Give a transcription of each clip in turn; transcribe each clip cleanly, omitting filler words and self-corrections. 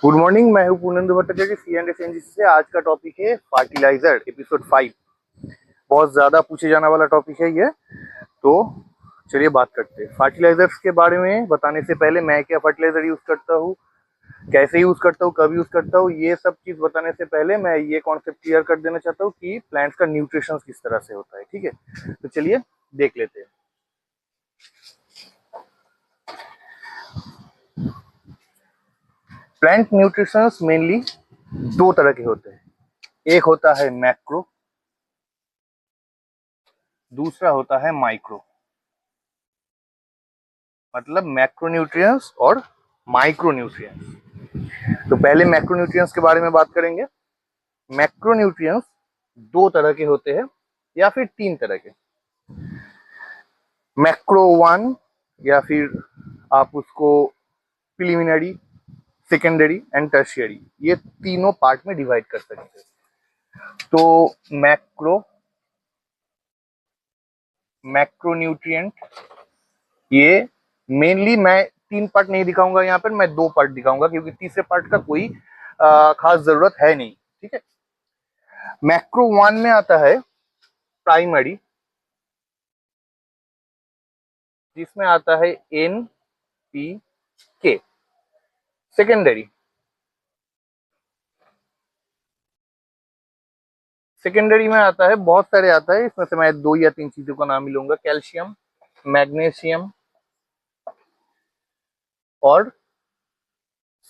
Good morning. मैं हूं Purnendu Bhattacharya C&S से। आज का टॉपिक है फर्टिलाइजर एपिसोड 5। बहुत ज्यादा पूछे जाने वाला टॉपिक है ये, तो चलिए बात करते हैं। फर्टिलाइजर्स के बारे में बताने से पहले मैं क्या फर्टिलाइजर यूज करता हूँ, कैसे यूज करता हूँ, कब यूज करता हूँ, ये सब चीज बताने से पहले मैं ये कॉन्सेप्ट क्लियर कर देना चाहता हूँ कि प्लांट्स का न्यूट्रिशन किस तरह से होता है। ठीक है, तो चलिए देख लेते हैं। प्लांट न्यूट्रिशंस मेनली दो तरह के होते हैं। एक होता है मैक्रो, दूसरा होता है माइक्रो। मतलब मैक्रोन्यूट्रिएंट्स और माइक्रोन्यूट्रिएंट्स। तो पहले मैक्रोन्यूट्रिएंट्स के बारे में बात करेंगे। मैक्रोन्यूट्रिएंट्स दो तरह के होते हैं या फिर तीन तरह के। मैक्रो वन, या फिर आप उसको प्रिलिमिनरी, सेकेंडरी एंड टर्शियरी, ये तीनों पार्ट में डिवाइड कर सकते हैं। तो मैक्रोन्यूट्रिएंट ये मेनली मैं तीन पार्ट नहीं दिखाऊंगा, यहाँ पर मैं दो पार्ट दिखाऊंगा क्योंकि तीसरे पार्ट का कोई खास जरूरत है नहीं। ठीक है। मैक्रो वन में आता है प्राइमरी, जिसमें आता है NPK। सेकेंडरी में आता है, बहुत सारे आता है, इसमें से मैं दो या तीन चीजों का नाम ही लूंगा। कैल्शियम, मैग्नीशियम और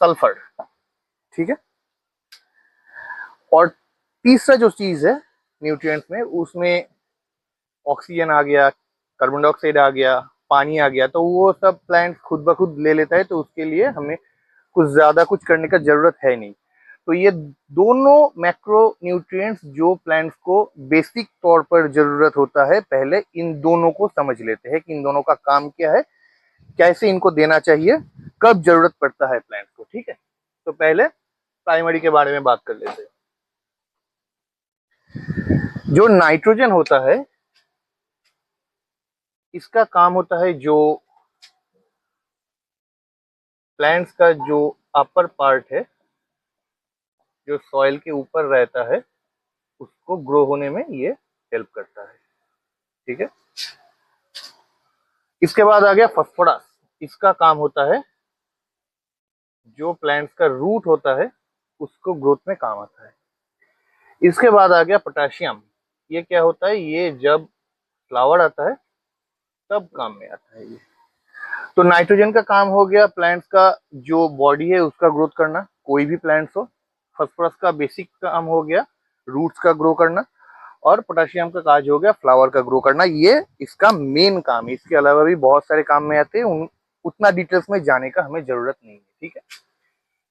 सल्फर। ठीक है। और तीसरा जो चीज है न्यूट्रिएंट्स में, उसमें ऑक्सीजन आ गया, कार्बन डाइऑक्साइड आ गया, पानी आ गया, तो वो सब प्लांट खुद ब खुद ले लेता है। तो उसके लिए हमें कुछ ज्यादा कुछ करने का जरूरत है नहीं। तो ये दोनों मैक्रो न्यूट्रिएंट्स जो प्लांट्स को बेसिक तौर पर जरूरत होता है, पहले इन दोनों को समझ लेते हैं कि इन दोनों का काम क्या है, कैसे इनको देना चाहिए, कब जरूरत पड़ता है प्लांट्स को। ठीक है। तो पहले प्राइमरी के बारे में बात कर लेते हैं। जो नाइट्रोजन होता है, इसका काम होता है जो प्लांट्स का जो अपर पार्ट है, जो सॉइल के ऊपर रहता है, उसको ग्रो होने में ये हेल्प करता है। ठीक है। इसके बाद आ गया फास्फोरस। इसका काम होता है जो प्लांट्स का रूट होता है, उसको ग्रोथ में काम आता है। इसके बाद आ गया पोटेशियम। ये क्या होता है, ये जब फ्लावर आता है तब काम में आता है ये। तो नाइट्रोजन का काम हो गया प्लांट्स का जो बॉडी है उसका ग्रोथ करना, कोई भी प्लांट्स हो। फास्फोरस का बेसिक काम हो गया रूट्स का ग्रो करना, और पोटेशियम का काज हो गया फ्लावर का ग्रो करना। ये इसका मेन काम है। इसके अलावा भी बहुत सारे काम में आते हैं, उतना डिटेल्स में जाने का हमें जरूरत नहीं है। ठीक है।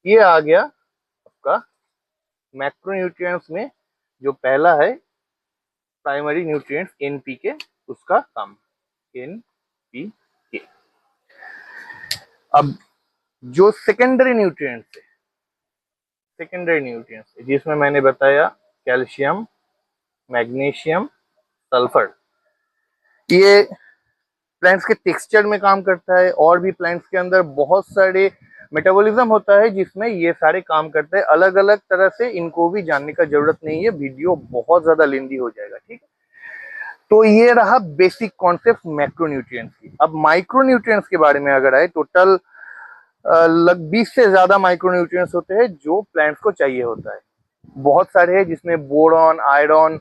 ये आ गया आपका मैक्रोन्यूट्रिएंट्स में जो पहला है प्राइमरी न्यूट्रिएंट्स NPK, उसका काम NPK। अब जो सेकेंडरी न्यूट्रिएंट्स है जिसमें मैंने बताया कैल्शियम, मैग्नीशियम, सल्फर, ये प्लांट्स के टेक्सचर में काम करता है। और भी प्लांट्स के अंदर बहुत सारे मेटाबॉलिज्म होता है जिसमें ये सारे काम करते हैं अलग अलग तरह से। इनको भी जानने का जरूरत नहीं है, वीडियो बहुत ज्यादा लेंदी हो जाएगा। ठीक है। तो ये रहा बेसिक कॉन्सेप्ट मैक्रोन्यूट्रिएंट्स की। अब माइक्रोन्यूट्रिएंट्स के बारे में अगर आए, टोटल लग 20 से ज्यादा माइक्रोन्यूट्रिएंट्स होते हैं जो प्लांट्स को चाहिए होता है। बहुत सारे हैं जिसमें बोरॉन, आयरन,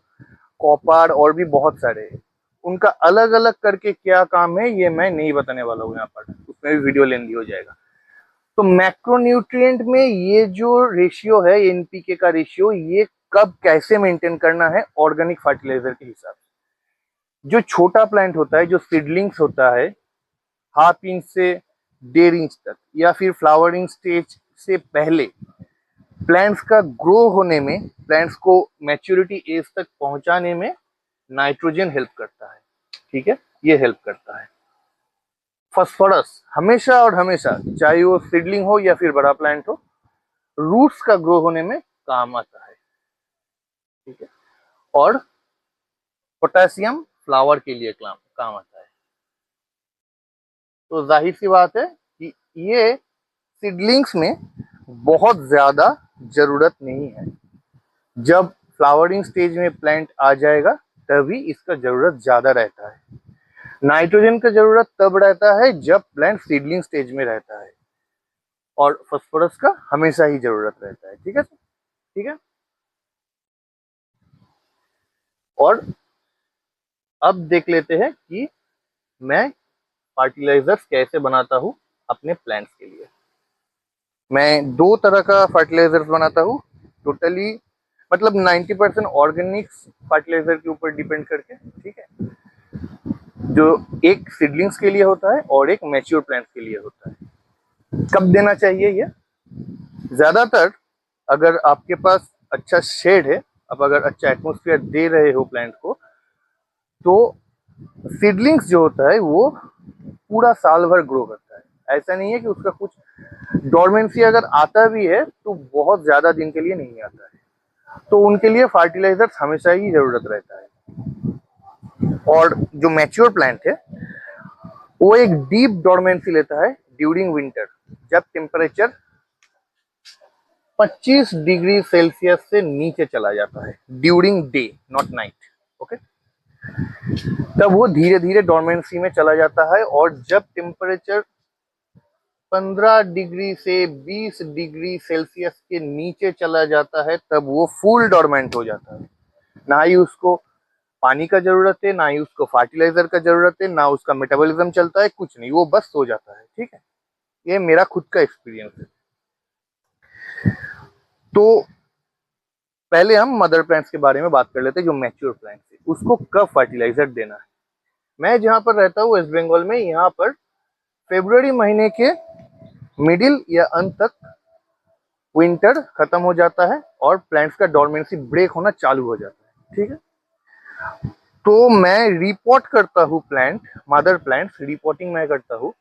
कॉपर और भी बहुत सारे हैं। उनका अलग अलग करके क्या काम है ये मैं नहीं बताने वाला हूँ यहाँ पर, उसमें भी वीडियो लेंदी हो जाएगा। तो मैक्रोन्यूट्रिएंट में ये जो रेशियो है NPK का रेशियो, ये कब कैसे मेंटेन करना है ऑर्गेनिक फर्टिलाइजर के हिसाब से। जो छोटा प्लांट होता है, जो सीडलिंग्स होता है, हाफ इंच से 1.5 इंच तक, या फिर फ्लावरिंग स्टेज से पहले प्लांट्स का ग्रो होने में, प्लांट्स को मैच्योरिटी एज तक पहुंचाने में नाइट्रोजन हेल्प करता है। ठीक है। ये हेल्प करता है। फास्फोरस हमेशा और हमेशा, चाहे वो सीडलिंग हो या फिर बड़ा प्लांट हो, रूट्स का ग्रो होने में काम आता है। ठीक है। और पोटेशियम फ्लावर के लिए काम आता है। तो जाहिर सी बात है कि ये सीडलिंग्स में बहुत ज्यादा जरूरत नहीं है। जब फ्लावरिंग स्टेज में प्लांट आ जाएगा तभी इसका जरूरत ज्यादा रहता है। नाइट्रोजन का जरूरत तब रहता है जब प्लांट सीडलिंग स्टेज में रहता है, और फास्फोरस का हमेशा ही जरूरत रहता है। ठीक है, ठीक है। और अब देख लेते हैं कि मैं फर्टिलाइजर्स कैसे बनाता हूँ अपने प्लांट्स के लिए। मैं दो तरह का फर्टिलाइजर्स बनाता हूँ टोटली, मतलब 90% ऑर्गेनिक्स फर्टिलाइजर के ऊपर डिपेंड करके। ठीक है, जो एक सीडलिंग्स के लिए होता है और एक मैच्योर प्लांट्स के लिए होता है। कब देना चाहिए ये? ज्यादातर अगर आपके पास अच्छा शेड है, आप अगर अच्छा एटमोस्फियर दे रहे हो प्लांट को, तो सीडलिंग्स जो होता है वो पूरा साल भर ग्रो करता है। ऐसा नहीं है कि उसका कुछ डोरमेंसी अगर आता भी है तो बहुत ज्यादा दिन के लिए नहीं आता है, तो उनके लिए फर्टिलाइजर्स हमेशा ही जरूरत रहता है। और जो मैच्योर प्लांट है वो एक डीप डोरमेंसी लेता है ड्यूरिंग विंटर, जब टेम्परेचर 25 डिग्री सेल्सियस से नीचे चला जाता है, during day not night. Okay, तब वो धीरे धीरे डोरमेंसी में चला जाता है, और जब टेम्परेचर 15 डिग्री से 20 डिग्री सेल्सियस के नीचे चला जाता है तब वो फुल डोरमेंट हो जाता है। ना ही उसको पानी का जरूरत है, ना ही उसको फर्टिलाइजर का जरूरत है, ना उसका मेटाबॉलिज्म चलता है, कुछ नहीं, वो बस सो जाता है। ठीक है, ये मेरा खुद का एक्सपीरियंस है। तो पहले हम मदर प्लांट्स के बारे में बात कर लेते हैं, जो मैच्योर प्लांट्स है उसको कब फर्टिलाइजर देना है। मैं जहां पर रहता हूँ वेस्ट बंगाल में, यहाँ पर फरवरी महीने के मिडिल या अंत तक विंटर खत्म हो जाता है और प्लांट्स का डोरमेंसी ब्रेक होना चालू हो जाता है। ठीक है, तो मैं रिपोर्ट करता हूँ प्लांट, मदर प्लांट्स रिपोर्टिंग मैं करता हूँ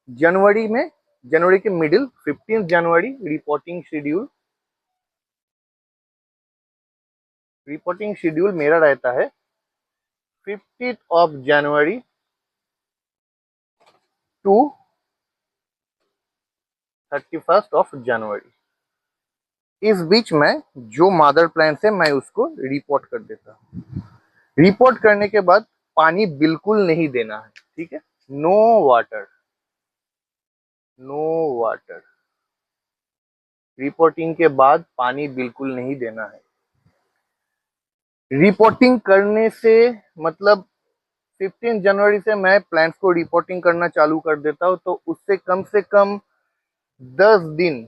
जनवरी में, जनवरी के मिडिल 15 जनवरी रिपोर्टिंग शेड्यूल मेरा रहता है 15 of January to 31 of January. इस बीच में जो मदर प्लांट्स है मैं उसको रिपोर्ट कर देता हूँ। रिपोर्ट करने के बाद पानी बिल्कुल नहीं देना है। ठीक है, no water, no water. Repotting के बाद पानी बिल्कुल नहीं देना है। रिपोर्टिंग करने से मतलब 15 जनवरी से मैं प्लांट्स को रिपोर्टिंग करना चालू कर देता हूँ, तो उससे कम से कम 10 दिन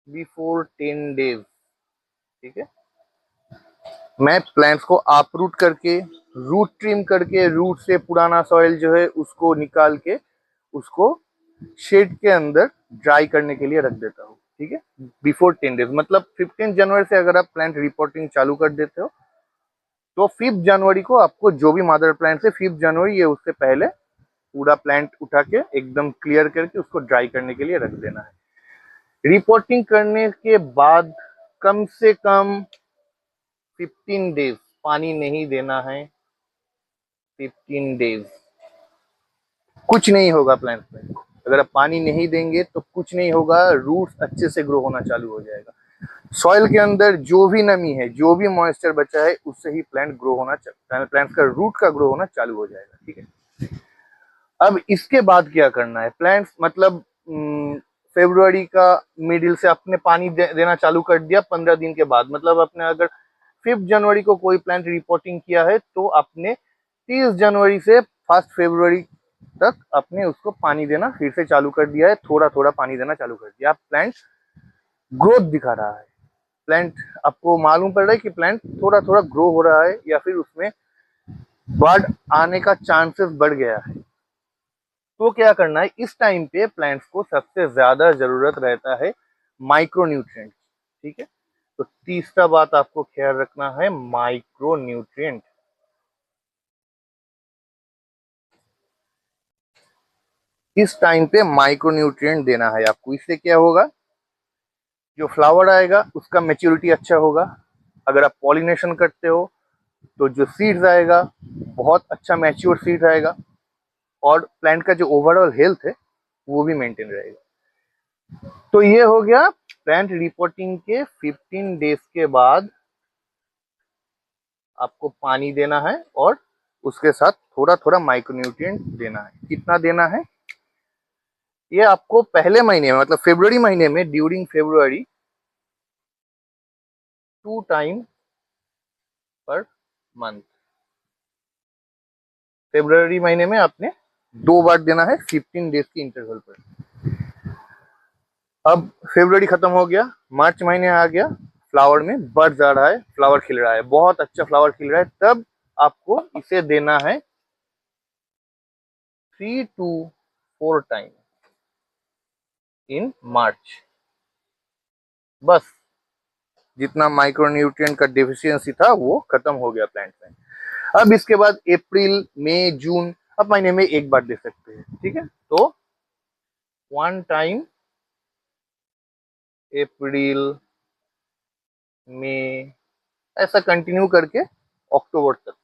बिफोर 10 डेज, ठीक है, मैं प्लांट्स को अपरूट करके, रूट ट्रिम करके, रूट से पुराना सॉइल जो है उसको निकाल के उसको शेड के अंदर ड्राई करने के लिए रख देता हूँ। ठीक है, बिफोर 10 डेज, मतलब 15 जनवरी से अगर आप प्लांट रिपोर्टिंग चालू कर देते हो तो 5 जनवरी को आपको जो भी मदर प्लांट है 5 जनवरी, ये उससे पहले पूरा प्लांट उठा के एकदम क्लियर करके उसको ड्राई करने के लिए रख देना है। रिपोर्टिंग करने के बाद कम से कम 15 डेज पानी नहीं देना है। 15 डेज कुछ नहीं होगा प्लांट में, अगर आप पानी नहीं देंगे तो कुछ नहीं होगा, रूट्स अच्छे से ग्रो होना चालू हो जाएगा। सॉइल के अंदर जो भी नमी है, जो भी मॉइस्चर बचा है, उससे ही प्लांट ग्रो होना, प्लांट का रूट का ग्रो होना चालू हो जाएगा। ठीक है, अब इसके बाद क्या करना है, प्लांट्स मतलब फरवरी का मिडिल से आपने पानी देना चालू कर दिया 15 दिन के बाद, मतलब आपने अगर 5 जनवरी को कोई प्लांट रिपोर्टिंग किया है तो आपने 30 जनवरी से 1 फरवरी तक आपने उसको पानी देना फिर से चालू कर दिया है, थोड़ा थोड़ा पानी देना चालू कर दिया। प्लांट ग्रोथ दिखा रहा है, प्लांट आपको मालूम पड़ रहा है कि प्लांट थोड़ा थोड़ा ग्रो हो रहा है या फिर उसमें बर्ड आने का चांसेस बढ़ गया है। तो क्या करना है, इस टाइम पे प्लांट्स को सबसे ज्यादा जरूरत रहता है माइक्रोन्यूट्रिएंट। ठीक है, तो तीसरा बात आपको ख्याल रखना है, माइक्रोन्यूट्रिएंट। इस टाइम पे माइक्रोन्यूट्रिएंट देना है आपको। इससे क्या होगा, जो फ्लावर आएगा उसका मेच्योरिटी अच्छा होगा। अगर आप पॉलिनेशन करते हो तो जो सीड्स आएगा बहुत अच्छा मैच्योर सीड आएगा, और प्लांट का जो ओवरऑल हेल्थ है वो भी मेंटेन रहेगा। तो ये हो गया प्लांट रिपोर्टिंग के 15 डेज के बाद आपको पानी देना है और उसके साथ थोड़ा थोड़ा माइक्रोन्यूट्रिएंट देना है। कितना देना है ये आपको पहले महीने में, मतलब फरवरी महीने में, ड्यूरिंग फरवरी 2 टाइम पर मंथ। फरवरी महीने में आपने 2 बार देना है 15 डेज के इंटरवल पर। अब फरवरी खत्म हो गया, मार्च महीने आ गया, फ्लावर में बर्ड्स आ रहा है, फ्लावर खिल रहा है, बहुत अच्छा फ्लावर खिल रहा है, तब आपको इसे देना है 3 to 4 टाइम इन मार्च। बस जितना माइक्रोन्यूट्रिएंट का डेफिशिएंसी था वो खत्म हो गया प्लांट में। अब इसके बाद अप्रैल, मई, जून, अब महीने में एक बार दे सकते हैं। ठीक है, तो 1 टाइम अप्रैल, मई, ऐसा कंटिन्यू करके अक्टूबर तक,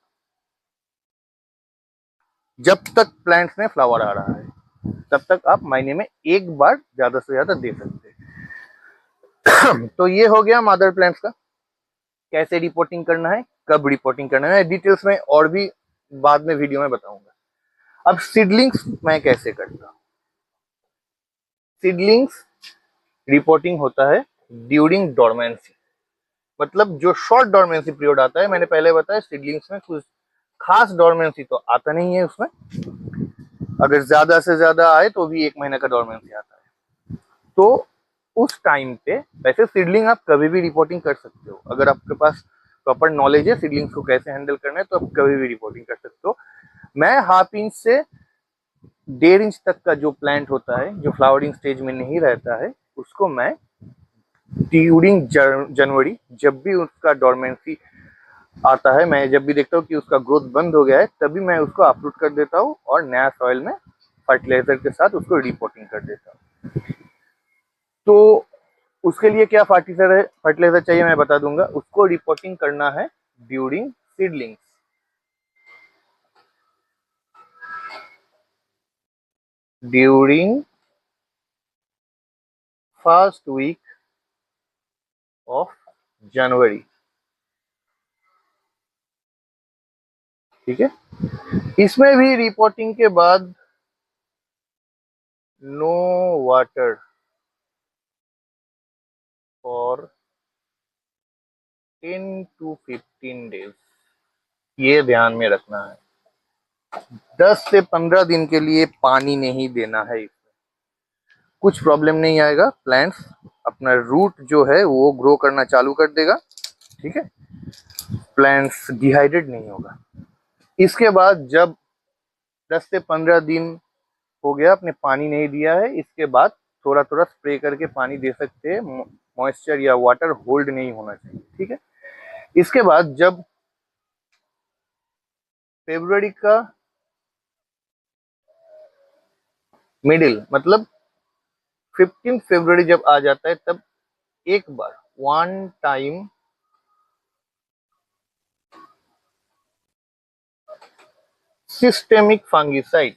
जब तक प्लांट्स में फ्लावर आ रहा है तब तक आप महीने में एक बार ज्यादा से ज्यादा दे सकते हैं। तो ये हो गया मदर प्लांट्स का, कैसे रिपोर्टिंग करना है, कब रिपोर्टिंग करना है, डिटेल्स में और भी बाद में वीडियो में बताऊंगा। अब सीडलिंग्स मैं कैसे करता हूँ। सीडलिंग्स रिपोर्टिंग होता है ड्यूरिंग डोरमेंसी, मतलब जो शॉर्ट डोरमेंसी पीरियड आता है, मैंने पहले बताया सीडलिंग्स में कुछ खास डोरमेंसी तो आता नहीं है उसमें, अगर ज्यादा से ज्यादा आए तो भी 1 महीने का डोरमेंसी आता है। तो उस टाइम पे वैसे सीडलिंग आप कभी भी रिपोर्टिंग कर सकते हो, अगर आपके पास प्रॉपर नॉलेज है सीडलिंग्स को कैसे हैंडल करना है तो आप कभी भी रिपोर्टिंग कर सकते हो। मैं 1/2 इंच से 1.5 इंच तक का जो प्लांट होता है जो फ्लावरिंग स्टेज में नहीं रहता है, उसको मैं ड्यूरिंग जनवरी, जब भी उसका डोरमेंसी आता है, मैं जब भी देखता हूँ कि उसका ग्रोथ बंद हो गया है, तभी मैं उसको अपरूट कर देता हूँ और नया सॉइल में फर्टिलाइजर के साथ उसको रिपोर्टिंग कर देता हूँ। तो उसके लिए क्या फर्टिलाइजर चाहिए मैं बता दूंगा। उसको रिपोर्टिंग करना है during seedlings, during first week of January. ठीक है, इसमें भी रिपोर्टिंग के बाद no water for 10 to 15 days, ये ध्यान में रखना है। 10 से 15 दिन के लिए पानी नहीं देना है। इसमें कुछ प्रॉब्लम नहीं आएगा, प्लांट्स अपना रूट जो है वो ग्रो करना चालू कर देगा। ठीक है, प्लांट्स डिहाइड्रेट नहीं होगा। इसके बाद जब 10 से 15 दिन हो गया आपने पानी नहीं दिया है, इसके बाद थोड़ा थोड़ा स्प्रे करके पानी दे सकते हैं, मॉइस्चर या वाटर होल्ड नहीं होना चाहिए। ठीक है, इसके बाद जब फरवरी का मिडिल, मतलब 15 फरवरी जब आ जाता है, तब एक बार 1 टाइम सिस्टेमिक फंगिसाइड,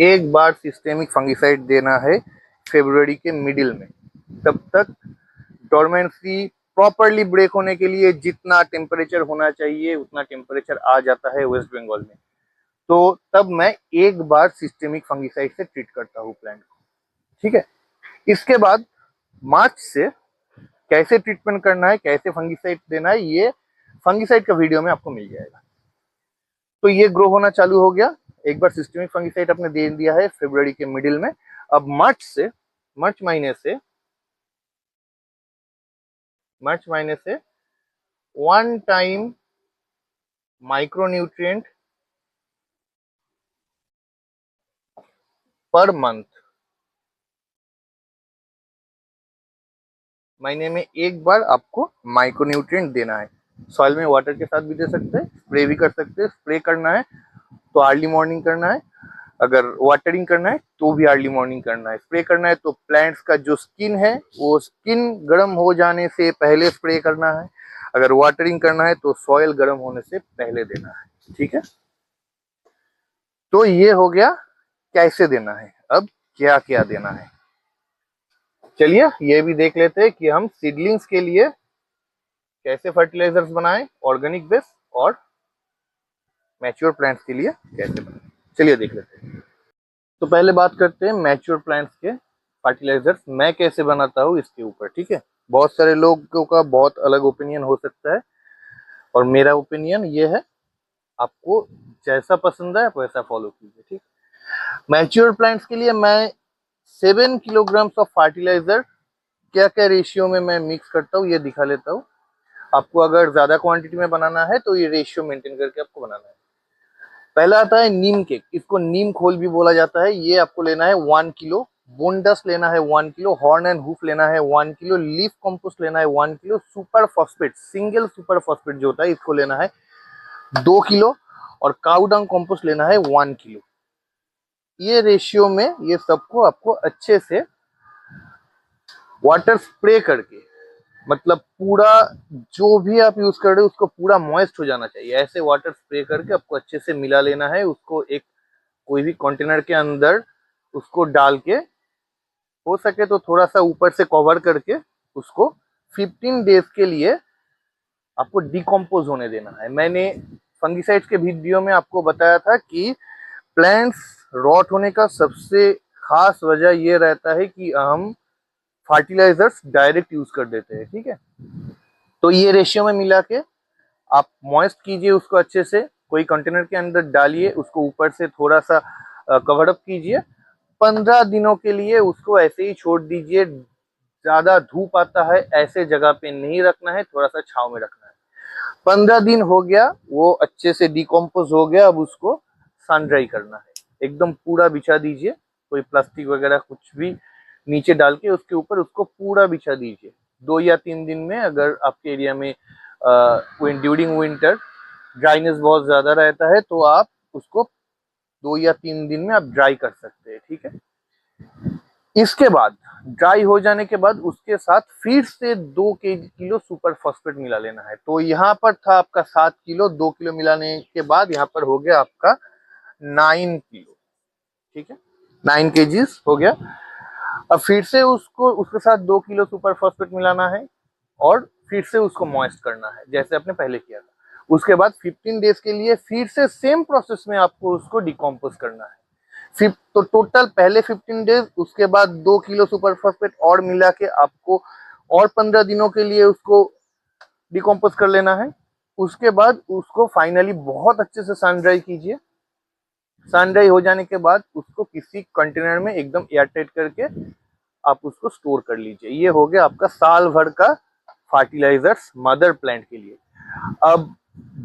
एक बार सिस्टेमिक फंगिसाइड देना है फरवरी के मिडिल में। तब तक डोरमेंसी प्रॉपरली ब्रेक होने के लिए जितना टेम्परेचर होना चाहिए उतना टेम्परेचर आ जाता है वेस्ट बंगाल में, तो तब मैं एक बार सिस्टेमिक फंगिसाइड से ट्रीट करता हूँ प्लांट को। ठीक है, इसके बाद मार्च से कैसे ट्रीटमेंट करना है, कैसे फंगिसाइड देना है, ये फंगिसाइड का वीडियो में आपको मिल जाएगा। तो ये ग्रो होना चालू हो गया, एक बार सिस्टेमिक फंगिसाइड आपने दे दिया है फरवरी के मिडिल में। अब मार्च महीने से मार्च महीने से 1 टाइम माइक्रोन्यूट्रिएंट पर मंथ, महीने में एक बार आपको माइक्रोन्यूट्रिएंट देना है। सॉइल में वाटर के साथ भी दे सकते हैं, स्प्रे भी कर सकते हैं। स्प्रे करना है तो अर्ली मॉर्निंग करना है, अगर वाटरिंग करना है तो भी अर्ली मॉर्निंग करना है। स्प्रे करना है तो प्लांट्स का जो स्किन है वो स्किन गर्म हो जाने से पहले स्प्रे करना है, अगर वाटरिंग करना है तो सॉइल गर्म होने से पहले देना है। ठीक है, तो ये हो गया कैसे देना है। अब क्या क्या देना है, चलिए ये भी देख लेते हैं कि हम सीडलिंग्स के लिए कैसे फर्टिलाइजर्स बनाएं, ऑर्गेनिक बेस, और मैच्योर प्लांट्स के लिए कैसे बनाएं। चलिए देख लेते हैं। तो पहले बात करते हैं मैच्योर प्लांट्स के फर्टिलाइजर्स मैं कैसे बनाता हूँ इसके ऊपर, ठीक है। बहुत सारे लोगों का बहुत अलग ओपिनियन हो सकता है, और मेरा ओपिनियन ये है, आपको जैसा पसंद है आप वैसा फॉलो कीजिए, ठीक। मैच्योर प्लांट्स के लिए मैं 7 किलोग्राम ऑफ फर्टिलाइजर क्या क्या रेशियो में मैं मिक्स करता हूँ ये दिखा लेता हूँ। आपको अगर ज्यादा क्वांटिटी में बनाना है तो ये रेशियो मेंटेन करके आपको बनाना है। पहला आता है नीम केक, इसको नीम खोल भी बोला जाता है। ये आपको लेना है 1 किलो, बोन डस्ट लेना है 1 किलो, हॉर्न एंड हुफ लेना है 1 किलो, लीफ कंपोस्ट लेना है 1 kilo, super phosphate, single super phosphate जो होता है इसको लेना है 2 किलो, और काऊ डंग कंपोस्ट लेना है 1 किलो। ये रेशियो में ये सबको आपको अच्छे से वाटर स्प्रे करके, मतलब पूरा जो भी आप यूज कर रहे हो उसको पूरा मॉइस्ट हो जाना चाहिए। ऐसे वाटर स्प्रे करके आपको अच्छे से मिला लेना है। उसको एक कोई भी कंटेनर के अंदर उसको डाल के, हो सके तो थोड़ा सा ऊपर से कवर करके उसको 15 डेज के लिए आपको डिकम्पोज होने देना है। मैंने फंगिसाइड्स के वीडियो में आपको बताया था कि प्लांट्स रॉट होने का सबसे खास वजह ये रहता है कि हम फर्टिलाइजर्स डायरेक्ट यूज कर देते हैं, ठीक है। तो ये रेशियो में मिला के आप मॉइस्ट कीजिए उसको अच्छे से, कोई कंटेनर के अंदर डालिए, उसको ऊपर से थोड़ा सा कवर अप कीजिए। 15 दिनों के लिए उसको ऐसे ही छोड़ दीजिए। ज्यादा धूप आता है ऐसे जगह पे नहीं रखना है, थोड़ा सा छांव में रखना है। 15 दिन हो गया, वो अच्छे से डिकम्पोज हो गया। अब उसको सन ड्राई करना है, एकदम पूरा बिछा दीजिए। कोई प्लास्टिक वगैरह कुछ भी नीचे डाल के उसके ऊपर उसको पूरा बिछा दीजिए। 2 या 3 दिन में, अगर आपके एरिया में ड्यूरिंग विंटर ड्राइनेस बहुत ज्यादा रहता है तो आप उसको 2 या 3 दिन में आप ड्राई कर सकते हैं, ठीक है। इसके बाद ड्राई हो जाने के बाद उसके साथ फिर से 2 किलो सुपर फॉस्फेट मिला लेना है। तो यहाँ पर था आपका 7 किलो, 2 किलो मिलाने के बाद यहाँ पर हो गया आपका 9 किलो, ठीक है। 9 केजीज हो गया। अब फिर से उसको उसके साथ 2 किलो सुपर फॉस्फेट मिलाना है, और फिर से उसको मॉइस्ट करना है जैसे आपने पहले किया था। उसके बाद 15 डेज के लिए फिर से सेम प्रोसेस में आपको उसको डिकम्पोज करना है। फिर तो टोटल पहले 15 डेज, उसके बाद 2 किलो सुपर फॉस्फेट और मिला के आपको और 15 दिनों के लिए उसको डिकम्पोज कर लेना है। उसके बाद उसको फाइनली बहुत अच्छे से सन ड्राई कीजिए। सन ड्राई हो जाने के बाद उसको किसी कंटेनर में एकदम एयरटाइट करके आप उसको स्टोर कर लीजिए। ये हो गया आपका साल भर का फर्टिलाइजर्स मदर प्लांट के लिए। अब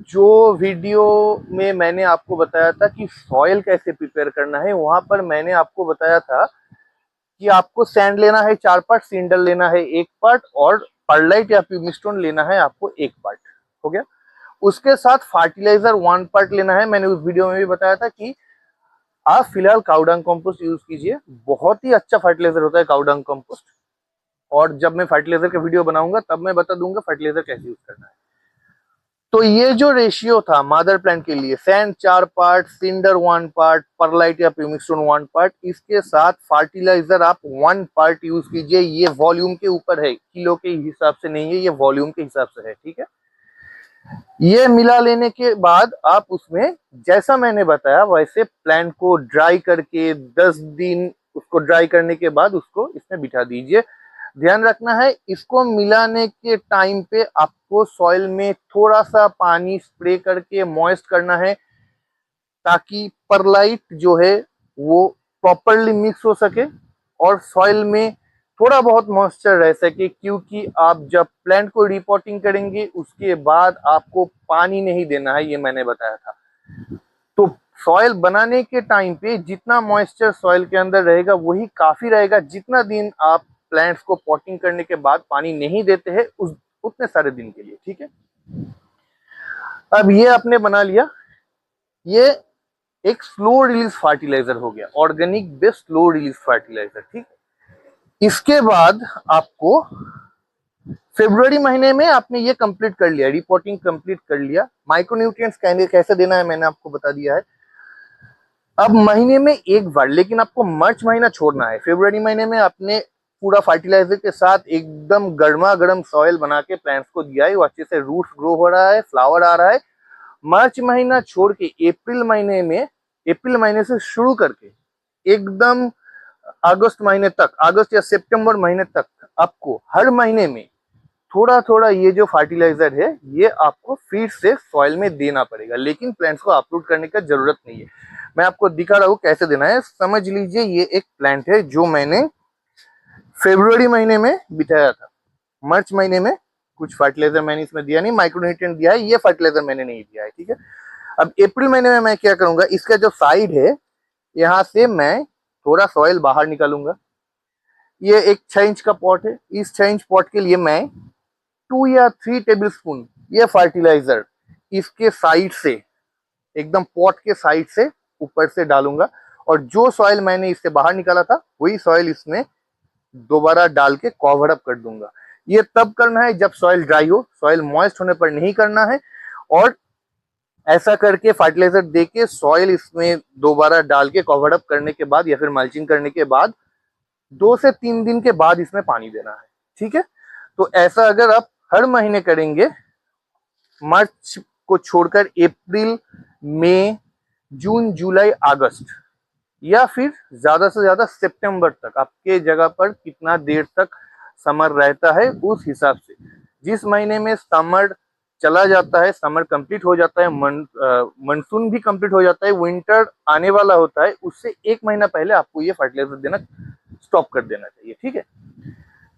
जो वीडियो में मैंने आपको बताया था कि सॉइल कैसे प्रिपेयर करना है, वहां पर मैंने आपको बताया था कि आपको सैंड लेना है 4 पार्ट, सिंडल लेना है 1 पार्ट, और परलाइट या प्यूमिस्टोन लेना है आपको 1 पार्ट, हो गया। उसके साथ फर्टिलाइजर 1 पार्ट लेना है। मैंने उस वीडियो में भी बताया था कि आप फिलहाल काउडंग कंपोस्ट यूज कीजिए, बहुत ही अच्छा फर्टिलाइजर होता है काउडंग कंपोस्ट। और जब मैं फर्टिलाइजर का वीडियो बनाऊंगा तब मैं बता दूंगा फर्टिलाइजर कैसे यूज करना है। तो ये जो रेशियो था मदर प्लांट के लिए, sand 4 part, cinder 1 part, perlite या प्यूमिस्टोन 1 पार्ट, इसके साथ फर्टिलाइजर आप 1 पार्ट यूज कीजिए। ये वॉल्यूम के ऊपर है, किलो के हिसाब से नहीं है, ये वॉल्यूम के हिसाब से है, ठीक है। ये मिला लेने के बाद आप उसमें जैसा मैंने बताया वैसे प्लांट को ड्राई करके 10 दिन उसको ड्राई करने के बाद उसको इसमें बिठा दीजिए। ध्यान रखना है, इसको मिलाने के टाइम पे आपको सॉइल में थोड़ा सा पानी स्प्रे करके मॉइस्ट करना है, ताकि परलाइट जो है वो प्रॉपरली मिक्स हो सके और सॉइल में थोड़ा बहुत मॉइस्चर रह सके। क्योंकि आप जब प्लांट को रिपोर्टिंग करेंगे उसके बाद आपको पानी नहीं देना है, ये मैंने बताया था। तो सॉइल बनाने के टाइम पे जितना मॉइस्चर सॉइल के अंदर रहेगा वही काफी रहेगा। जितना दिन आप प्लांट्स को पॉटिंग करने के बाद पानी नहीं देते हैं उतने सारे दिन के लिए, ठीक है। अब ये आपने बना लिया, ये एक स्लो रिलीज फर्टिलाइजर हो गया, organic based slow release fertiliser, ठीक। इसके बाद आपको फरवरी महीने में आपने ये कंप्लीट कर लिया, रिपोर्टिंग कंप्लीट कर लिया। माइक्रोन्यूट्रिएंट्स कैसे देना है मैंने आपको बता दिया है। अब महीने में एक बार, लेकिन आपको मार्च महीना छोड़ना है। फरवरी महीने में आपने पूरा फर्टिलाइजर के साथ एकदम गर्मा गर्म सॉइल बना के प्लांट्स को दिया है, वो अच्छे से रूट्स ग्रो हो रहा है, फ्लावर आ रहा है। मार्च महीना छोड़ के अप्रैल महीने से शुरू करके एकदम अगस्त महीने तक, अगस्त या सितंबर महीने तक आपको हर महीने में थोड़ा थोड़ा ये जो फर्टिलाइजर है ये आपको फिर से सॉइल में देना पड़ेगा, लेकिन प्लांट्स को अपरूट करने का जरूरत नहीं है। मैं आपको दिखा रहा हूँ कैसे देना है। समझ लीजिए ये एक प्लांट है जो मैंने फरवरी महीने में बिठाया था। मार्च महीने में कुछ फर्टिलाइजर मैंने इसमें दिया नहीं, माइक्रोन्यूट्रिएंट दिया है, ये फर्टिलाइजर मैंने नहीं दिया है, ठीक है। अब अप्रैल महीने में मैं क्या करूंगा, इसका जो साइड है यहाँ से मैं थोड़ा सॉइल बाहर निकालूंगा। ये एक 6 इंच का पॉट है, इस 6 इंच पॉट के लिए मैं 2 या 3 टेबल स्पून ये फर्टिलाइजर इसके साइड से, एकदम पॉट के साइड से ऊपर से डालूंगा, और जो सॉइल मैंने इससे बाहर निकाला था वही सॉइल इसमें दोबारा डाल के कवर अप कर दूंगा। ये तब करना है जब सॉइल ड्राई हो, सॉइल मॉइस्ट होने पर नहीं करना है। और ऐसा करके फर्टिलाइजर देके सॉइल इसमें दोबारा डाल के कवर अप करने के बाद या फिर मल्चिंग करने के बाद 2 से 3 दिन के बाद इसमें पानी देना है, ठीक है। तो ऐसा अगर आप हर महीने करेंगे, मार्च को छोड़कर अप्रैल, मई, जून, जुलाई, अगस्त, या फिर ज्यादा से ज्यादा सितंबर तक, आपके जगह पर कितना देर तक समर रहता है उस हिसाब से, जिस महीने में समर चला जाता है, समर कंप्लीट हो जाता है, मानसून भी कंप्लीट हो जाता है, विंटर आने वाला होता है, उससे 1 महीना पहले आपको ये फर्टिलाइजर देना स्टॉप कर देना चाहिए, ठीक है।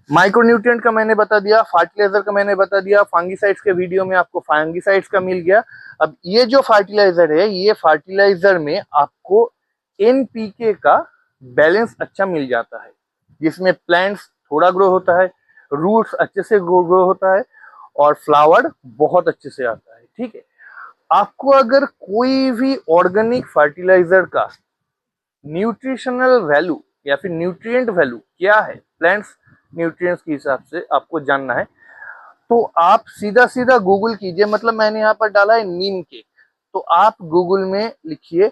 माइक्रोन्यूट्रिएंट का मैंने बता दिया, फर्टिलाइजर का मैंने बता दिया, फंगिसाइड्स के वीडियो में आपको फंगिसाइड्स का मिल गया। अब ये जो फर्टिलाइजर है, ये फर्टिलाइजर में आपको एनपीके का बैलेंस अच्छा मिल जाता है, जिसमें प्लांट्स थोड़ा ग्रो होता है, रूट्स अच्छे से ग्रो होता है, और फ्लावर बहुत अच्छे से आता है, ठीक है। आपको अगर कोई भी ऑर्गेनिक फर्टिलाइजर का न्यूट्रिशनल वैल्यू या फिर न्यूट्रिएंट वैल्यू क्या है प्लांट्स न्यूट्रिएंट्स के हिसाब से आपको जानना है, तो आप सीधा सीधा गूगल कीजिए। मतलब मैंने यहाँ पर डाला है नीम केक, तो आप गूगल में लिखिए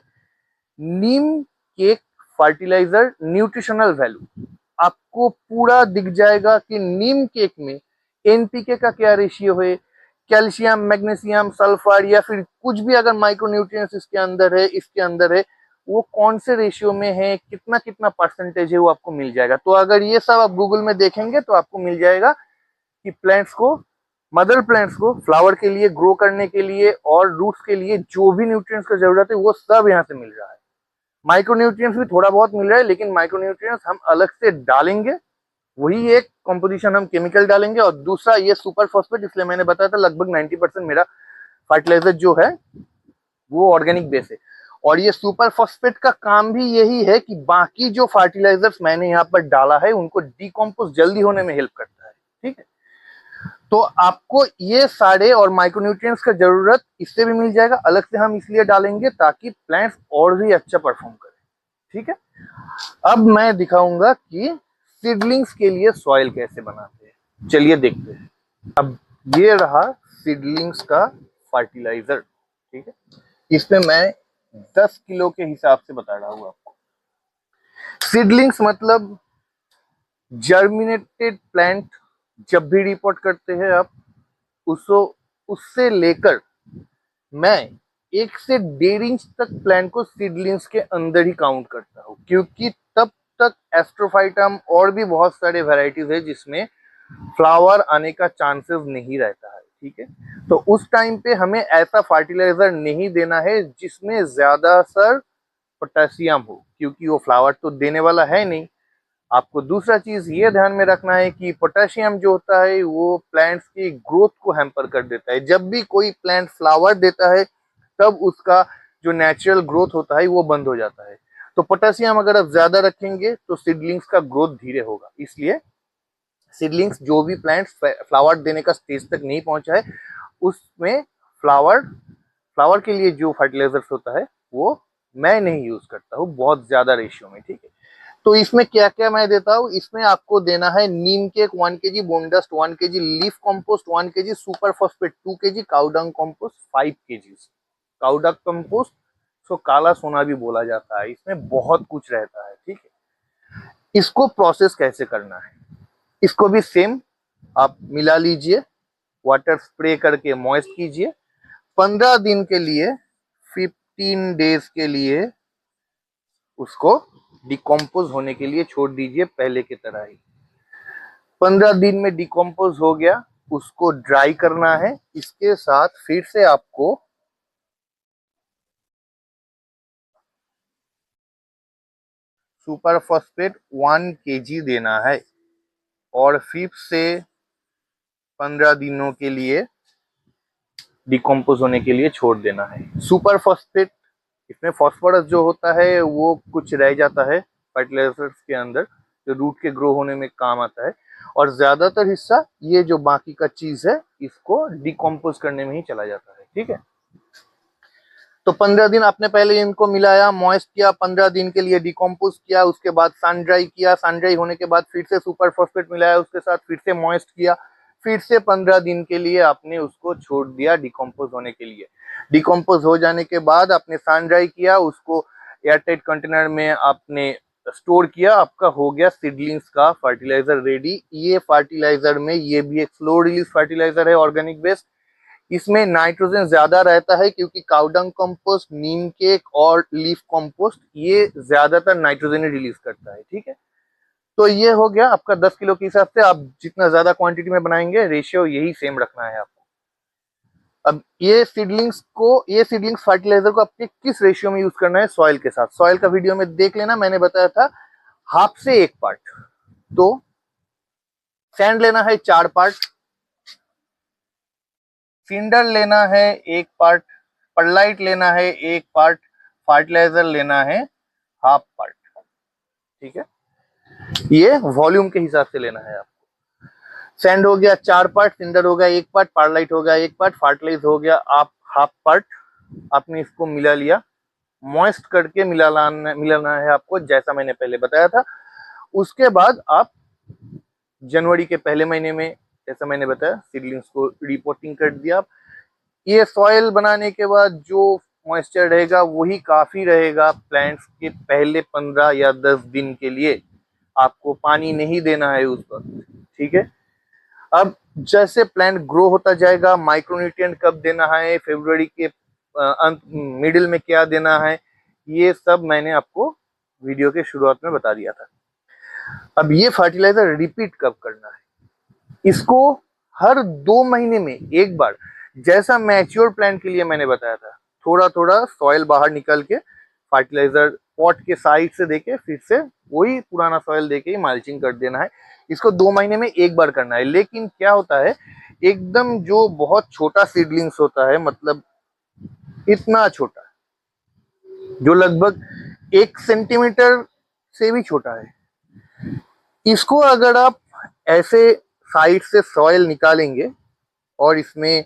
नीम केक फर्टिलाइजर न्यूट्रिशनल वैल्यू, आपको पूरा दिख जाएगा कि नीम केक में एनपीके का क्या रेशियो है, कैल्शियम, मैग्नीशियम, सल्फर, या फिर कुछ भी अगर माइक्रोन्यूट्रिएंट्स इसके अंदर है, इसके अंदर है, वो कौन से रेशियो में है, कितना कितना परसेंटेज है, वो आपको मिल जाएगा। तो अगर ये सब आप गूगल में देखेंगे तो आपको मिल जाएगा कि प्लांट्स को, मदर प्लांट्स को फ्लावर के लिए, ग्रो करने के लिए और रूट्स के लिए जो भी न्यूट्रिएंट्स की जरूरत है वो सब यहाँ से मिल रहा है। माइक्रोन्यूट्रिएंट्स भी थोड़ा बहुत मिल रहा है, लेकिन माइक्रोन्यूट्रिएंट्स हम अलग से डालेंगे, वही एक कंपोजिशन हम केमिकल डालेंगे। और दूसरा ये सुपर फॉस्फेट, इसलिए मैंने बताया था लगभग 90% मेरा फर्टिलाइजर जो है वो ऑर्गेनिक बेस है। और ये सुपर फॉस्फेट का काम भी यही है कि बाकी जो फर्टिलाइजर्स मैंने यहाँ पर डाला है उनको डिकम्पोज जल्दी होने में हेल्प करता है, ठीक है। तो आपको ये सारे और माइक्रोन्यूट्रिएंट्स का जरूरत इससे भी मिल जाएगा, अलग से हम इसलिए डालेंगे ताकि प्लांट्स और भी अच्छा परफॉर्म करें, ठीक है। अब मैं दिखाऊंगा कि सीडलिंग्स के लिए सॉइल कैसे बनाते हैं, चलिए देखते हैं। अब ये रहा सीडलिंग्स का फर्टिलाइजर, ठीक है। इसमें मैं 10 किलो के हिसाब से बता रहा हूँ आपको। सीडलिंग्स मतलब जर्मिनेटेड प्लांट, जब भी रिपोर्ट करते हैं आप उसको, उससे लेकर मैं 1 से 1.5 इंच तक प्लांट को सीडलिंग्स के अंदर ही काउंट करता हूँ, क्योंकि तब तक एस्ट्रोफाइटम और भी बहुत सारे वैरायटीज है जिसमें फ्लावर आने का चांसेस नहीं रहता है, ठीक है। तो उस टाइम पे हमें ऐसा फर्टिलाइजर नहीं देना है जिसमें ज्यादा सर पोटेशियम हो, क्योंकि वो फ्लावर तो देने वाला है नहीं। आपको दूसरा चीज ये ध्यान में रखना है कि पोटेशियम जो होता है वो प्लांट्स की ग्रोथ को हैम्पर कर देता है। जब भी कोई प्लांट फ्लावर देता है तब उसका जो नेचुरल ग्रोथ होता है वो बंद हो जाता है। तो पोटेशियम अगर आप ज्यादा रखेंगे तो सीडलिंग्स का ग्रोथ धीरे होगा, इसलिए सीडलिंग्स जो भी प्लांट्स फ्लावर देने का स्टेज तक नहीं पहुंचा है उसमें फ्लावर फ्लावर के लिए जो फर्टिलाइजर्स होता है वो मैं नहीं यूज करता हूँ बहुत ज्यादा रेशियो में, ठीक है। तो इसमें क्या क्या मैं देता हूँ, इसमें आपको देना है neem cake 1 kg, bone dust 1 kg, leaf compost 1 kg, super phosphate 2 kg, cow dung compost 5 kg, cow dung compost इसको काला सोना भी बोला जाता है, इसमें बहुत कुछ रहता है, ठीक है। इसको प्रोसेस कैसे करना है, इसको भी सेम आप मिला लीजिए, वाटर स्प्रे करके मॉइस्ट कीजिए, 15 दिन के लिए, 15 डेज के लिए उसको डिकम्पोज होने के लिए छोड़ दीजिए, पहले की तरह ही। 15 दिन में डिकम्पोज हो गया, उसको ड्राई करना है। इसके साथ फिर से आपको सुपर फॉस्फेट 1 kg देना है और फिर से 15 दिनों के लिए डिकम्पोज होने के लिए छोड़ देना है। सुपर फॉस्फेट, इसमें फॉस्फोरस जो होता है वो कुछ रह जाता है फर्टिलाइजर्स के अंदर, जो रूट के ग्रो होने में काम आता है, और ज्यादातर हिस्सा ये जो बाकी का चीज है इसको डिकम्पोज करने में ही चला जाता है, ठीक है। तो 15 दिन आपने पहले इनको मिलाया, मॉइस्ट किया, 15 दिन के लिए डिकम्पोज किया, उसके बाद सन ड्राई किया, सन ड्राई होने के बाद फिर से सुपर फॉस्फेट मिलाया, उसके साथ फिर से मॉइस्ट किया, फिर से 15 दिन के लिए आपने उसको छोड़ दिया डिकम्पोज होने के लिए। डिकम्पोज हो जाने के बाद आपने सन ड्राई किया, उसको एयरटाइट कंटेनर में आपने स्टोर किया, आपका हो गया सीडलिंग्स का फर्टिलाइजर रेडी। ये फर्टिलाइजर में ये भी एक स्लो रिलीज फर्टिलाइजर है, ऑर्गेनिक बेस्ड। इसमें नाइट्रोजन ज्यादा रहता है क्योंकि काउडंग कंपोस्ट, नीम केक और लीफ कंपोस्ट ये ज्यादातर नाइट्रोजन रिलीज करता है, ठीक है। तो ये हो गया आपका 10 किलो के हिसाब से। आप जितना ज्यादा क्वांटिटी में बनाएंगे रेशियो यही सेम रखना है आपको। अब ये सीडलिंग्स फर्टिलाइजर को आपके किस रेशियो में यूज करना है सॉइल के साथ, सॉइल का वीडियो में देख लेना, मैंने बताया था हाफ से 1 पार्ट। तो सैंड लेना है 4 पार्ट, सिंडर लेना है 1 पार्ट, परलाइट लेना है 1 पार्ट, फर्टिलाइजर लेना है हाफ पार्ट, ठीक है। ये वॉल्यूम के हिसाब से लेना है आपको। सैंड हो गया 4 पार्ट, सिंडर हो गया 1 पार्ट, परलाइट हो गया 1 पार्ट, फर्टिलाइज हो गया आप हाफ पार्ट। आपने इसको मिला लिया, मॉइस्ट करके मिलाना है आपको, जैसा मैंने पहले बताया था। उसके बाद आप जनवरी के पहले महीने में, जैसा मैंने बताया, सीडलिंग्स को रिपोर्टिंग कर दिया। ये सॉइल बनाने के बाद जो मॉइस्चर रहेगा वही काफी रहेगा प्लांट्स के पहले 15 या 10 दिन के लिए। आपको पानी नहीं देना है उस वक्त, ठीक है। अब जैसे प्लांट ग्रो होता जाएगा, माइक्रोन्यूट्रिएंट कब देना है, फरवरी के अंत मिडिल में क्या देना है, ये सब मैंने आपको वीडियो के शुरुआत में बता दिया था। अब ये फर्टिलाइजर रिपीट कब करना है, इसको हर 2 महीने में एक बार, जैसा मैच्योर प्लांट के लिए मैंने बताया था, थोड़ा थोड़ा सॉइल बाहर निकल के फर्टिलाइजर पॉट के साइड से देके फिर से वही पुराना सॉइल देके ही मल्चिंग कर देना है। इसको 2 महीने में एक बार करना है। लेकिन क्या होता है, एकदम जो बहुत छोटा सीडलिंग्स होता है, मतलब इतना छोटा, जो लगभग 1 सेंटीमीटर से भी छोटा है, इसको अगर आप ऐसे साइड से सॉइल निकालेंगे और इसमें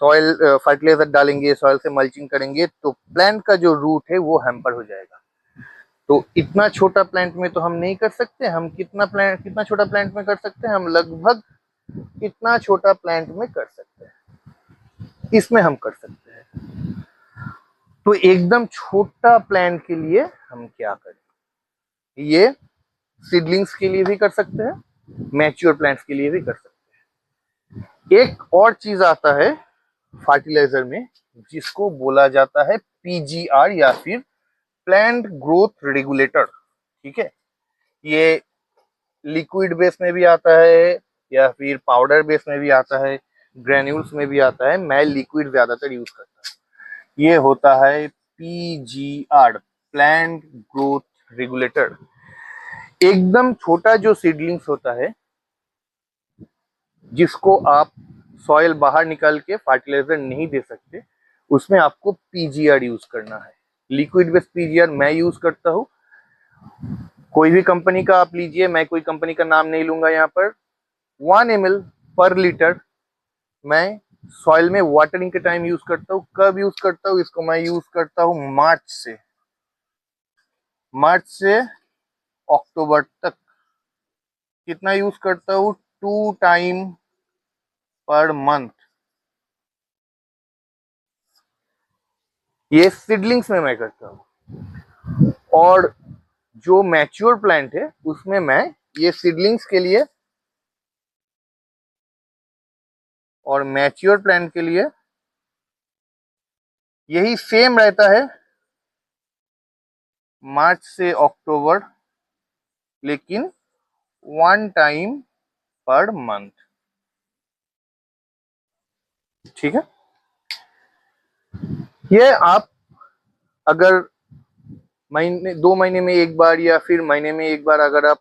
सॉइल फर्टिलाइजर डालेंगे, सॉइल से मल्चिंग करेंगे, तो प्लांट का जो रूट है वो हैम्पर हो जाएगा। तो इतना छोटा प्लांट में तो हम नहीं कर सकते। हम कितना छोटा प्लांट में कर सकते हैं, हम लगभग इतना छोटा प्लांट में कर सकते हैं, इसमें हम कर सकते हैं। तो एकदम छोटा प्लांट के लिए हम क्या करें, ये सीडलिंग्स के लिए भी कर सकते हैं, मैच्योर प्लांट्स के लिए भी कर सकते हैं। एक और चीज आता है फर्टिलाइजर में जिसको बोला जाता है पीजीआर या फिर प्लांट ग्रोथ रेगुलेटर, ठीक है। ये लिक्विड बेस में भी आता है या फिर पाउडर बेस में भी आता है, ग्रेन्यूल्स में भी आता है। मैं लिक्विड ज्यादातर यूज करता हूँ। ये होता है पीजीआर, प्लांट ग्रोथ रेगुलेटर। एकदम छोटा जो सीडलिंग्स होता है जिसको आप सॉइल बाहर निकाल के फर्टिलाइजर नहीं दे सकते, उसमें आपको पीजीआर यूज करना है। लिक्विड बेस्ड पीजीआर मैं यूज करता हूँ, कोई भी कंपनी का आप लीजिए, मैं कोई कंपनी का नाम नहीं लूंगा यहाँ पर। 1 ml पर लीटर मैं सॉइल में वाटरिंग के टाइम यूज करता हूँ। कब यूज करता हूँ इसको, मैं यूज करता हूँ मार्च से अक्टूबर तक। कितना यूज करता हूँ, 2 टाइम पर मंथ। ये सीडलिंग्स में मैं करता हूँ, और जो मैच्योर प्लांट है उसमें मैं ये सीडलिंग्स के लिए और मैच्योर प्लांट के लिए यही सेम रहता है, मार्च से अक्टूबर, लेकिन 1 टाइम पर मंथ। ठीक है, ये आप अगर महीने 2 महीने में एक बार या फिर महीने में एक बार अगर आप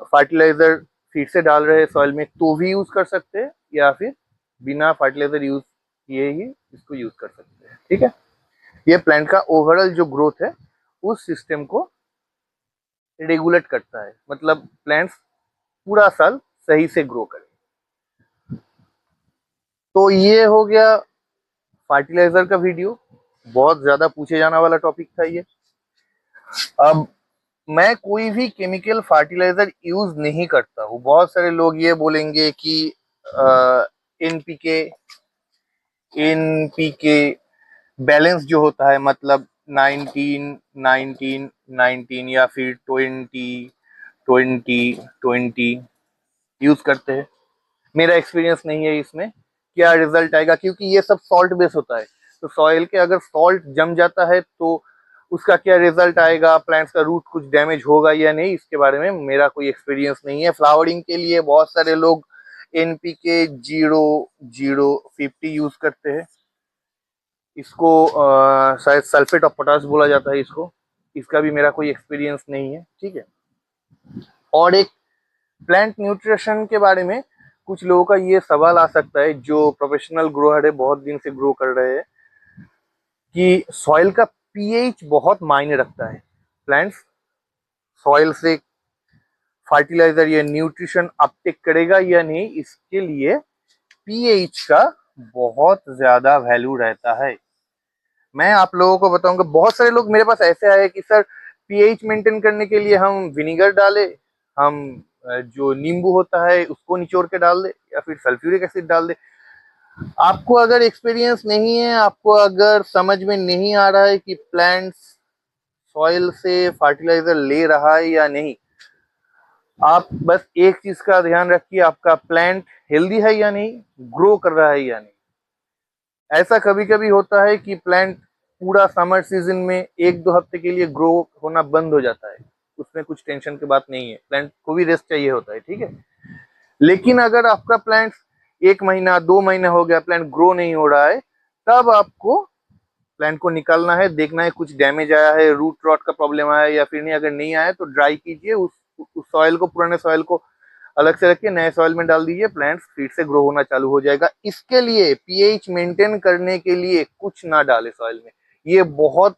फर्टिलाइजर फिर से डाल रहे हैं सॉइल में तो भी यूज कर सकते हैं, या फिर बिना फर्टिलाइजर यूज किए ही इसको यूज कर सकते हैं। ठीक है, ये प्लांट का ओवरऑल जो ग्रोथ है उस सिस्टम को रेगुलेट करता है, मतलब प्लांट्स पूरा साल सही से ग्रो करे। तो ये हो गया फर्टिलाइजर का वीडियो, बहुत ज्यादा पूछे जाने वाला टॉपिक था ये। अब मैं कोई भी केमिकल फर्टिलाइजर यूज नहीं करता हूँ। बहुत सारे लोग ये बोलेंगे कि एनपीके एनपीके बैलेंस जो होता है, मतलब 19 19 19 या फिर 20 20 20 यूज करते हैं। मेरा एक्सपीरियंस नहीं है इसमें क्या रिजल्ट आएगा, क्योंकि ये सब सॉल्ट बेस होता है। तो सॉइल के अगर सॉल्ट जम जाता है तो उसका क्या रिजल्ट आएगा, प्लांट्स का रूट कुछ डैमेज होगा या नहीं, इसके बारे में मेरा कोई एक्सपीरियंस नहीं है। फ्लावरिंग के लिए बहुत सारे लोग एनपीके 0 0 50 यूज करते हैं। इसको शायद सल्फेट ऑफ पोटाश बोला जाता है इसको। इसका भी मेरा कोई एक्सपीरियंस नहीं है। ठीक है, और एक प्लांट न्यूट्रिशन के बारे में कुछ लोगों का ये सवाल आ सकता है, जो प्रोफेशनल ग्रोअर है, बहुत दिन से ग्रो कर रहे हैं, कि सॉइल का पीएच बहुत मायने रखता है। प्लांट्स सॉइल से फर्टिलाइजर या न्यूट्रिशन अपटेक करेगा या नहीं, इसके लिए पीएच का बहुत ज्यादा वैल्यू रहता है। मैं आप लोगों को बताऊंगा, बहुत सारे लोग मेरे पास ऐसे आए कि सर पीएच मेंटेन करने के लिए हम विनीगर डालें, हम जो नींबू होता है उसको निचोड़ के डाल दे, या फिर सल्फ्यूरिक एसिड डाल दे। आपको अगर एक्सपीरियंस नहीं है, आपको अगर समझ में नहीं आ रहा है कि प्लांट्स सॉइल से फर्टिलाइजर ले रहा है या नहीं, आप बस एक चीज का ध्यान रखिए, आपका प्लांट हेल्दी है या नहीं, ग्रो कर रहा है या नहीं। ऐसा कभी कभी होता है कि प्लांट पूरा समर सीजन में 1 2 हफ्ते के लिए ग्रो होना बंद हो जाता है, उसमें कुछ टेंशन की बात नहीं है, प्लांट को भी रेस्ट चाहिए होता है। ठीक है, लेकिन अगर आपका प्लांट 1 महीना 2 महीना हो गया, प्लांट ग्रो नहीं हो रहा है, तब आपको प्लांट को निकालना है, देखना है कुछ डैमेज आया है, रूट रॉट का प्रॉब्लम आया है या फिर नहीं। अगर नहीं आया तो ड्राई कीजिए, उस सॉइल को, पुराने सॉइल को अलग से रखिए, नए सॉइल में डाल दीजिए, प्लांट्स फिर से ग्रो होना चालू हो जाएगा। इसके लिए पीएच मेंटेन करने के लिए कुछ ना डाले सॉइल में, ये बहुत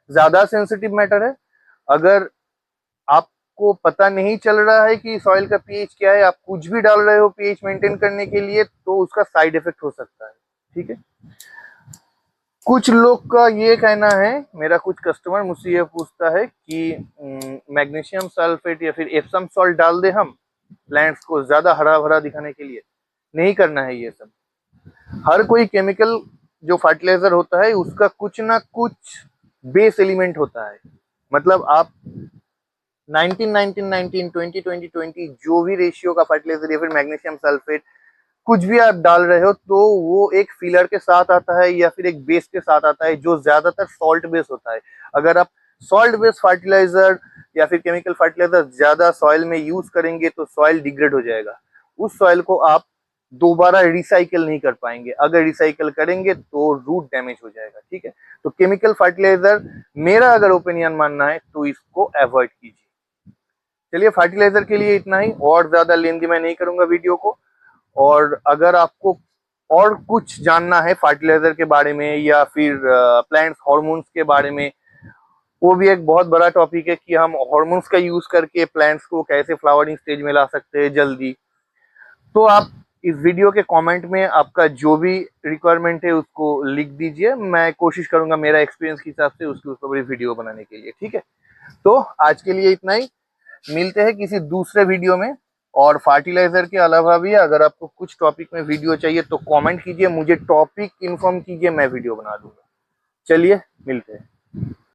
ज्यादा सेंसिटिव मैटर है। अगर आपको पता नहीं चल रहा है कि सॉइल का पीएच क्या है, आप कुछ भी डाल रहे हो पीएच मेंटेन करने के लिए, तो उसका साइड इफेक्ट हो सकता है। ठीक है, कुछ लोग का ये कहना है, मेरा कुछ कस्टमर मुझसे ये पूछता है कि मैग्नीशियम सल्फेट या फिर एप्सम सॉल्ट डाल दे हम प्लांट्स को ज्यादा हरा भरा दिखाने के लिए। नहीं करना है ये सब। हर कोई केमिकल जो फर्टिलाइजर होता है उसका कुछ ना कुछ बेस एलिमेंट होता है। मतलब आप 19 19 19 20 20 20 जो भी रेशियो का फर्टिलाइजर या फिर मैग्नीशियम सल्फेट कुछ भी आप डाल रहे हो, तो वो एक फिलर के साथ आता है या फिर एक बेस के साथ आता है, जो ज्यादातर सॉल्ट बेस होता है। अगर आप सॉल्ट बेस फर्टिलाइजर या फिर केमिकल फर्टिलाइजर ज्यादा सॉइल में यूज करेंगे तो सॉइल डिग्रेड हो जाएगा, उस सॉइल को आप दोबारा रिसाइकल नहीं कर पाएंगे। अगर रिसाइकल करेंगे तो रूट डैमेज हो जाएगा। ठीक है, तो केमिकल फर्टिलाइजर, मेरा अगर ओपिनियन मानना है तो इसको अवॉइड कीजिए। चलिए, फर्टिलाइजर के लिए इतना ही, और ज्यादा लेंदी मैं नहीं करूंगा वीडियो को। और अगर आपको और कुछ जानना है फर्टिलाइजर के बारे में या फिर प्लांट्स हार्मोन्स के बारे में, वो भी एक बहुत बड़ा टॉपिक है कि हम हार्मोन्स का यूज करके प्लांट्स को कैसे फ्लावरिंग स्टेज में ला सकते हैं जल्दी। तो आप इस वीडियो के कमेंट में आपका जो भी रिक्वायरमेंट है उसको लिख दीजिए, मैं कोशिश करूंगा मेरा एक्सपीरियंस के हिसाब से उसके ऊपर बड़ी वीडियो बनाने के लिए। ठीक है, तो आज के लिए इतना ही, मिलते हैं किसी दूसरे वीडियो में। और फर्टिलाइजर के अलावा भी अगर आपको कुछ टॉपिक में वीडियो चाहिए तो कमेंट कीजिए, मुझे टॉपिक इन्फॉर्म कीजिए, मैं वीडियो बना दूंगा। चलिए मिलते हैं।